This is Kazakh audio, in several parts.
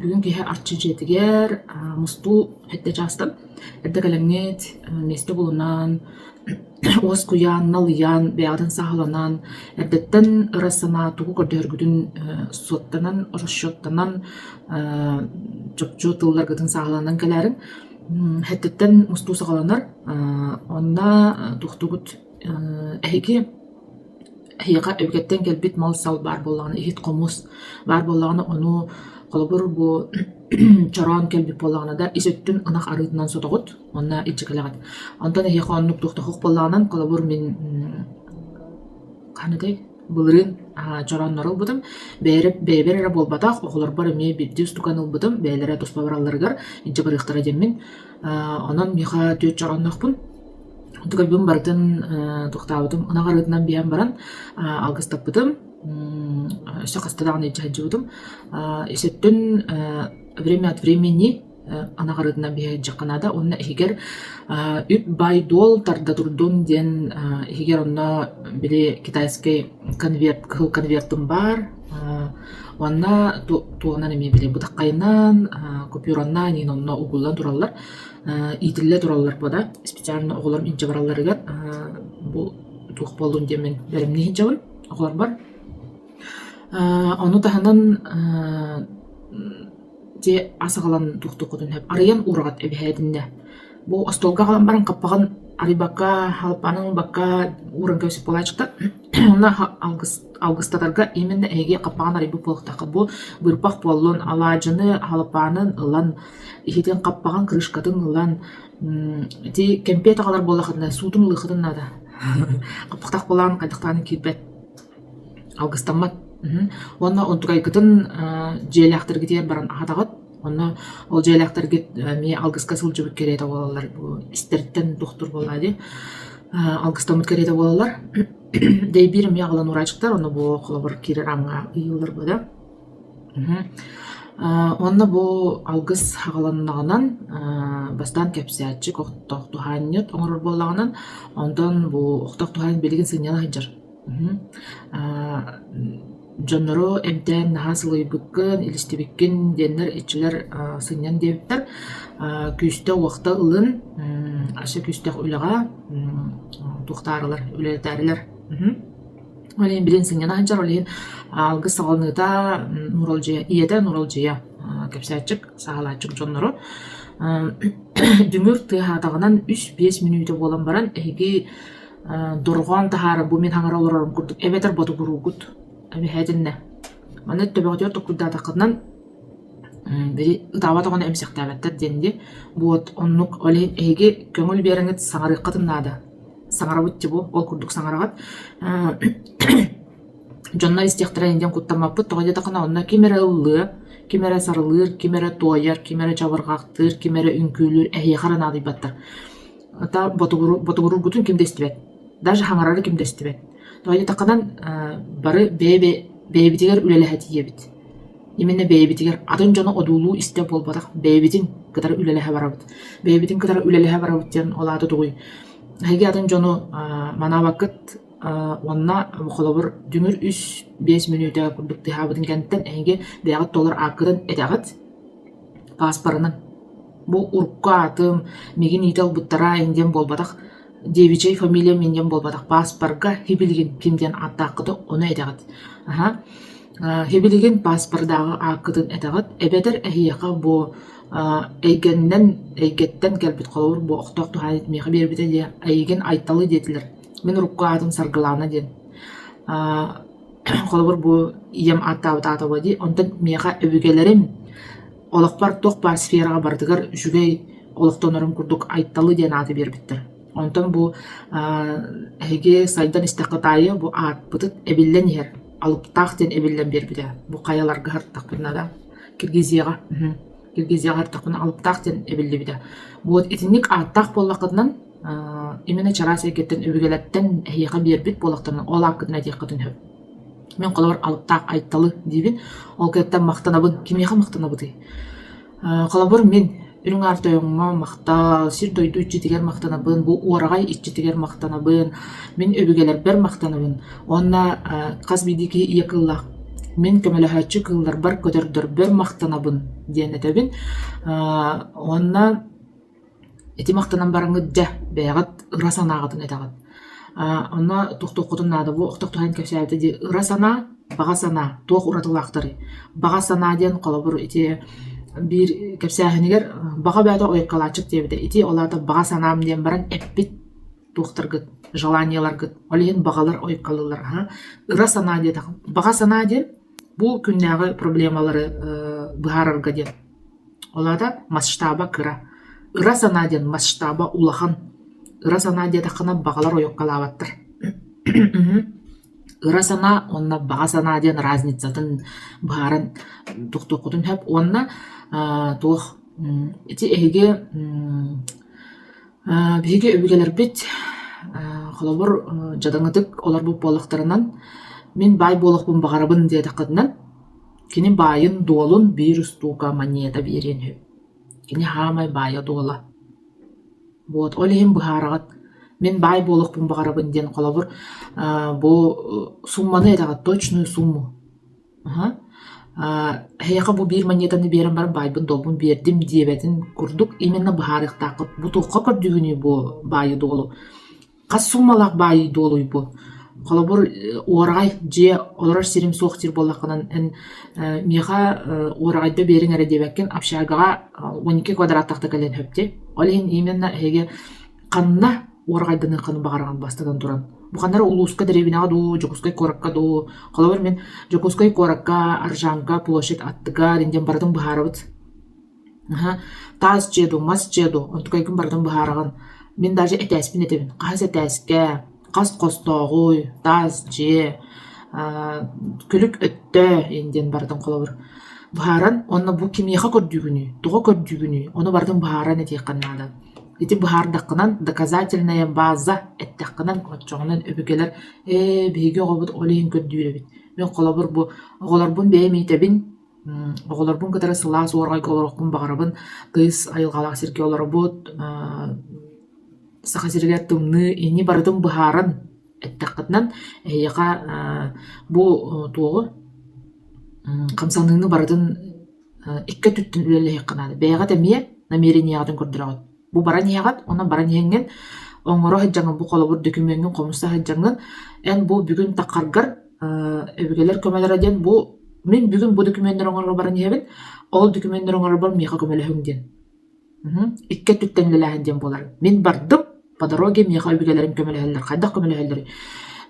бүгүн киһи арчы жетигер мусту хетте жастым. Эрдекелеңет месте булунан ос куян налыян беядын сахаланан эрдеттен ырасана тугу көрдөргүдүн соттанан расчеттанан жопчу тыллар гытын сахаланан келерин хеттеттен мусту сахаланар онна тухтугут эһиги Хияка өвгеттен келбит мал сал бар боллаганы ихит комус бар боллаганы ону колобур бу чорон келбит боллаганы да исөттүн ынак арыытынан сотогут онна ичикелегат онтон хияка оннук тухтохук боллаганан колобур мен каныдай былырын чороннорул бутум бебере болбатак оголор бар эме бирди стуканыл бутум бээлере туспа баралларыгар ичикерыктара демин онон миха төт чороннокпун Тугабым бардын тухтабытым ынагарытынан биям баран алгыстаппытым сакастадагын жажыбытым эсеттен время от времени ынагарытынан бия жакканада онна эгер үп байдол тарда турдун ден эгер онна били китайский конвертым бар онна туонан эме били бутаккайынан купюранан онна угулдан тураллар итилле тураллар бода специально оголорум инче баралларыгар бу тух болдун демен беримни хинчабын оголор бар ону таханан те асагалан тухтукутун хеп арыян урагат эбиһэдинне бу остолга калан баран каппаган арибакка халпанын бакка уран көсүп болачыкта уна алгыстатарга именно эге каппаган арибу полуктакы бу бырпак боллун алаажыны халпанын ылан ихитен каппаган крышкатын ылан ти кемпет агалар боллахында суутун лыхытын нада каппактак болан кайдыктаны кирбет алгыстамат онна онтугайкытын желяктыргитер баран ахатагат онна ол желяктыргит ми алгыска сылжыбык керете болалар бу истерттен доктор боллади алгыстамыт керете болалар дей бир миагалан урачыктар оны бу колобур кирер аңга ыйылыр бода онна бу алгыс хагаланнагынан бастан кепсиячик октоктуханнет оңорор боллаганан ондон бу октоктухан билигин сыняна хыжар Жонноро эмтен нахасылыйбыккын илистебиккин деннер ичилер сыньян дебиттер күстө уакта ылын аша күстөх үлага тухтарылар үлетарилер олин билин сыньян анжар олин алгы сагалныта нуролжия иеде нуролжия кепсачык сагалачык жонноро дүңүр тыхатагынан 3-5 минуты болан баран эги доргон тахары бу мен хаңара олорорум курдук эбетер боту куругут эбиһэдинне маны төбөгөтөр тукудатакынан бери ытабатаган эмсектабаттар денди буот оннук олин эги көңүл береңет саңарыккатыннада саңарабытчы бу ол курдук саңарагат жонна истектера инден куттамаппыт тогойдатакана онна кимере ыллы кимере сарылыр кимере тояр кимере чабыргактыр кимере үңкүүлүр эхи каранадыйбаттар ата ботугуру гутун кимдестибет даже хаңарары кимдестибет тогойдатаканан бары бэбитигер үлелэхэтиебит именно бэбитигер атын жоно одуулуу исте болбатак бэбитин кытары үлелэхэ барабыт бэбитин кытары үлелэхэ барабыт диэн олааты тугуй хэги атын жоно манабаккыт онна холобур дүңүр 3-5 минута курдук тыхабытын кенттен эги бягат толар акырын этагат паспарынан бу урукка атым мигин ител буттара инден болбатак девичей фамилия менден болбатак паспарга хибилигин кимден аттакыды ону этагат хибилигин паспардагы акытын этагат эбетер эхияка бу эйгеттен келбит колор бу октокту ханит меха бербите де эйген айталы детилер мен урукка атым саргылана ден колобур бу ием аттабытата ди онтон меха өбүгелерим олокпар тох бар сферага бардыгар жүгей олоктонорум курдук айталы ден аты бербиттер онтон бу эге сайдан истакытайы бу атпытыт эбиллен ер алыптак ден эбиллен бербите бу каяларга хартакпына да киргизияга хартакпына алыптак ден эбиллибите бу итинник аттак боллакытынан именно чарасия кеттен өбүгелеттен эйга бербит болактарынан ол акытына деккатын хөп мен колор алыптак айталы дибин ол кеттен мактанабын кимеха мактанабыты колобур мен үрүң артойоңма мактал сир дойду ичитигер мактанабын бу уарагай ичитигер мактанабын мен өбүгелер бер мактанабын онна казбидики якылла Мен көмөлөһөчү кыллар бар көтөрдөр мактанабын диэн этебин. Онна эти мактанан бараңыдда бэягат ыра санаагатын этагат. Онна тухтукутун наада бу октоктухан кепсәбите ди ыра санаа, бага санаа, туох уратылаактары. Бага санаа диэн колобур ити бир кепсәһинигер бага бәдә ойкалачык дебите. Ити олата бага санаам диэн баран эппит туохтаргыт, желанияларгыт, олиһин багалар ойкалылар. Ыра санаа диэн, бага санаа диэн бу күннәгы проблемалары быһаарарга диэн. Олата масштаба кыра. Ыра санаа диэн масштаба улахан. Ыра санаа диэн тахана багалар ойкалабаттыр. Ыра санаа онна бага санаа диэн разницатын быһааран тухтукутун хэп онна туох ити эһиге биһиге өбүгелер бит холобур жадаңытык олар бу болуктарынан мен бай болохпун багарабын диэ такытынан кини байын дуолун вирус тука маньета биерен хөп. Кини хамай бая дуола. Вот олиһин быһаарагат мен бай болохпун багарабын диэн холобур бу сумманы этагат точную сумму. Хейка бу бир маньетаны берен бар байбын долбун бердим диэбетин курдук именно быһаарыктаакыт бу туохка көрдүгүнү бу байы дуолу. Кас суммалак байы дуолуй бу. Холобур уорагай же олар сирим суохтир боллакынан эн миха уорагайда берин эре дебеккен общагага 12 квадраттакта келен хөпте. Олиһин именно хеге канна уорагайданы каны багарган бастадан туран. Бу каннары улууска деревинага ду, жокускай коракка ду. Холобур мен жокускай коракка, аржанга, площадь аттыга динден бардым быһаарабыт. Таз жеду, мас жеду, онтукайгын бардым быһаараган. Мен даже этәспин этебин. Кас этәскә, кас костогуй, таз же, күлүк өттө инден бардым холобур. Быһааран онна бу кимияха көрдүгүнү, туга көрдүгүнү, оны бардым быһааран этекканнада. Ити быһаардаккынан доказательная база эттеккынан отчоңунан өбүгелер биһиге огобут олиһин көрдүүребит. Мен холобур бу оголорбун бээмийтебин, оголорбун кытары сылаас уоргай колорокпун багарабын, кыз айылгалаак сирке олоробут, сахасиргер тымны ини бардым быһааран эттеккытынан эйяка бу туогу камсаныны бардын икке түттүн үлеле хекканады. Бэйага темие намерениягатын көрдүрөгөт. Бу баран ягат, она баран яген оңоро хаджаңын бу колобур документин комуста хаджаңын эн бу бүгүн такаргар өбүгелер көмөлөр ден бу мен бүгүн бу документтер оңоро баран ягын, ол документтер оңоро бар миха көмөлөһүң ден. Икке түттен лелаһын ден болар. Мен бардым по дороге миха өбүгелерин көмөлөһөлөр, кайда көмөлөһөлөр.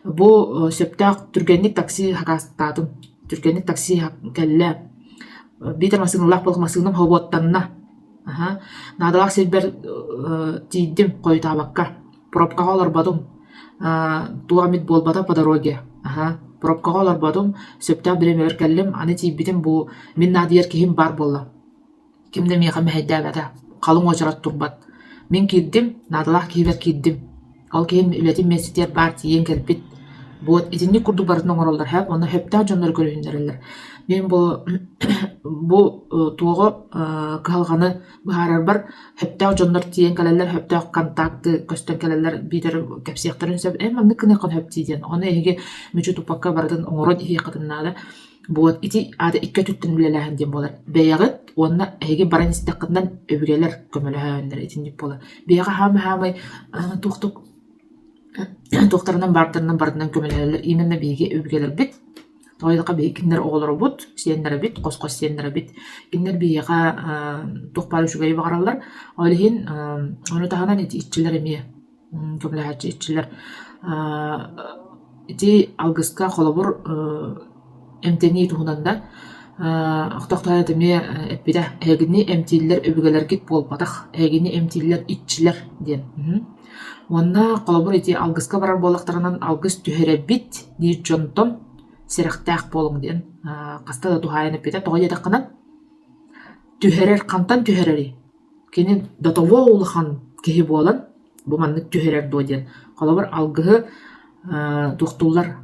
Бу сөптак түргенник такси хакастатым. Түргенник такси келле. Битер масыгынлак болук масыгынам хоботтанна. Надалак силбер тийдим койтабакка. Пробкага олорбадым. Туамит болбата по дороге. Пробкага олорбадым. Сөптак биремер келлим. Аны тийбитим бу мен надиер кихим бар болла. Кимде миха мехеддабата. Калың очарат турбат. Мен кирдим, надалак кибер кирдим. Ал кихим үлетим меситер бар тиен келбит. Вот итинни курду барын оңоролдар хэп, оны хэптаа жоннор көрүннерлер. Мен бу туого калганы баарар бар хэптаа жоннор тиен калелер, хэптаа контакты көстөн калелер битер кепсияктарын сөп эмма никне кон хэп тиен. Оны эге мүчү тупакка бардын оңород ихи кытыннада. Вот ити ада икке түттүн билеләһен дем болар. Бәягыт онна эге баран истеккындан өбүгелер көмөлөһөндөр итинди болар. Бәяга хамай туктук туқтарынан бардынан көмөлөлөр именно биге өбүгелер бит. Тойдыка бии киндер оголор бут, сиендер бит, кос сиендер бит. Киндер бига тукпары шугай багаралар. Олиһин аны таханан итчилер эме. Көмөлөһөчү итчилер. Ити алгыска холобур эмтени тухунанда Ақтақтая деме эппиде эгини эмтиллер өбүгелер гит болбатах, эгини эмтиллер итчилер ден. Онна колобур ити алгыска барар болактарынан алгыс түһәрәбит ди жонтон серехтәк болуң ден. Каста да тухайын эппиде тоҕой эдаккынан түһәрер кантан түһәрери. Кенин дотово улахан кеһи болан бу маннык түһәрер до ден. Колобур алгыһы тухтулар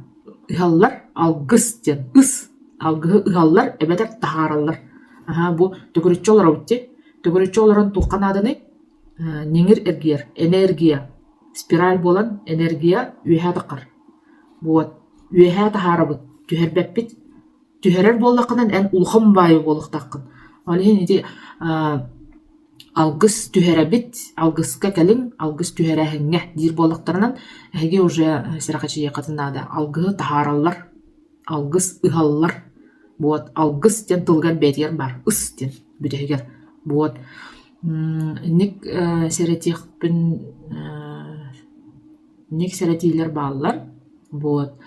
ыһаллар алгыс ден. Ыс алгы ыһаллар эбетер тахараллар. Бу төкүрүччөлөр өтти. Төкүрүччөлөрөн туккан адыны неңир эргер, энергия, спираль болан энергия үйһә тақар. Бу үйһә тахарабыт, түһәрбәппит, түһәрер боллақынан эн улхам бай болуқтаққын. Олehen ити алгыс түһәрәбит, алгыска кәлин, алгыс түһәрәһеңе дир болуқтарынан әге уже сырақачы еқатынада алгы тахараллар, алгыс ыхаллар. Вот, алгыс тен тылган бәтер бар, ыс тен бүтәгер. Вот. Ник сәретихпин ник сәретилер баллар. Вот.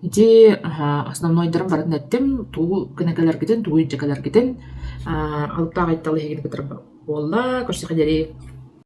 Ити основнойдарын барын әттім, туу кінекелер кетен, туу үджекелер кетен, алыптағы айтталы хеген бітір болла, көрсеқедері